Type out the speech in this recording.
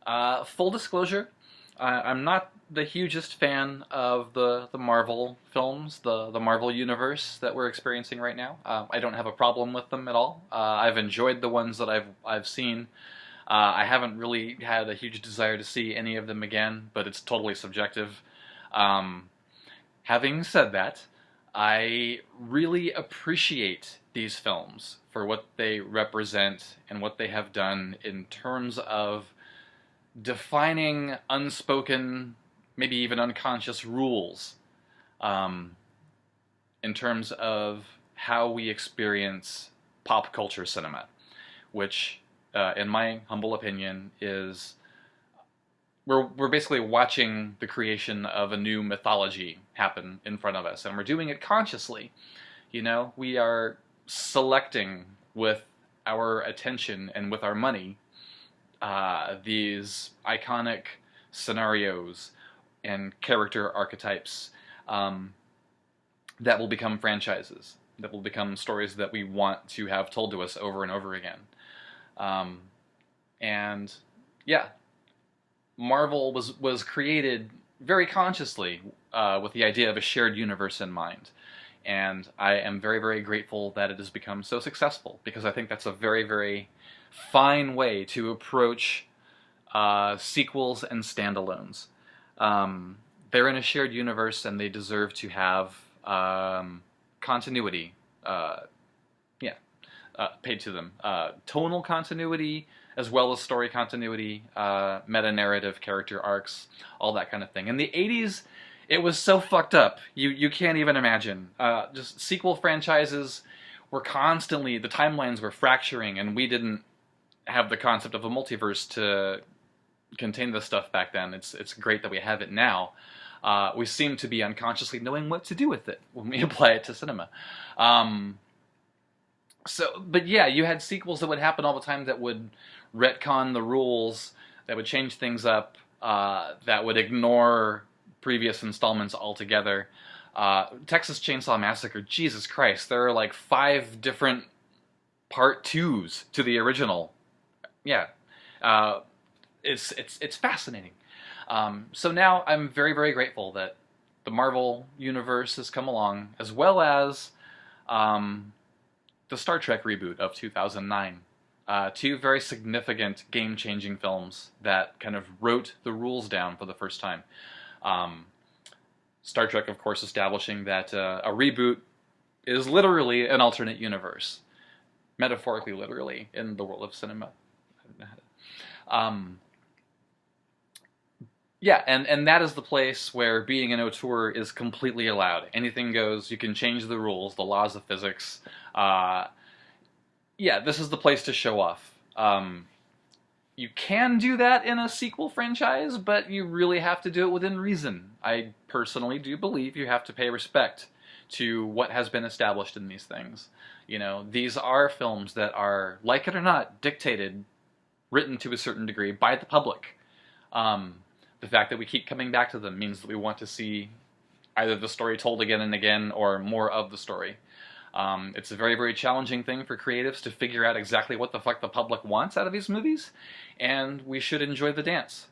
Full disclosure, I'm not the hugest fan of the Marvel films, the Marvel universe that we're experiencing right now. I don't have a problem with them at all. I've enjoyed the ones that I've seen. I haven't really had a huge desire to see any of them again, but it's totally subjective. Um, Having said that, I really appreciate these films for what they represent and what they have done in terms of defining unspoken, maybe even unconscious rules um, in terms of how we experience pop culture cinema, which, in my humble opinion, is we're basically watching the creation of a new mythology happen in front of us, and we're doing it consciously. You know, we are selecting with our attention and with our money these iconic scenarios and character archetypes um, that will become franchises, that will become stories that we want to have told to us over and over again. Um, and yeah, Marvel was created very consciously with the idea of a shared universe in mind. And I am very, very grateful that it has become so successful, because I think that's a very, very fine way to approach sequels and standalones. They're in a shared universe, and they deserve to have continuity, yeah, paid to them. Tonal continuity, as well as story continuity, meta-narrative, character arcs, all that kind of thing. In the 80s, it was so fucked up. You can't even imagine. Just sequel franchises were constantly, the timelines were fracturing, and we didn't have the concept of a multiverse to contain this stuff back then. It's great that we have it now. We seem to be unconsciously knowing what to do with it when we apply it to cinema. But yeah, you had sequels that would happen all the time that would retcon the rules, that would change things up, that would ignore previous installments altogether. Texas Chainsaw Massacre, Jesus Christ, there are like 5 different part 2s to the original. Yeah, it's fascinating. So now I'm very, very grateful that the Marvel universe has come along, as well as the Star Trek reboot of 2009. 2 very significant game-changing films that kind of wrote the rules down for the first time. Star Trek, of course, establishing that a reboot is literally an alternate universe. Metaphorically, literally, in the world of cinema. Yeah, and that is the place where being an auteur is completely allowed. Anything goes. You can change the rules, the laws of physics. Yeah, this is the place to show off. You can do that in a sequel franchise, but you really have to do it within reason. I personally do believe you have to pay respect to what has been established in these things. You know, these are films that are, like it or not, dictated, written to a certain degree by the public. The fact that we keep coming back to them means that we want to see either the story told again and again, or more of the story. It's a very, very challenging thing for creatives to figure out exactly what the fuck the public wants out of these movies, and we should enjoy the dance.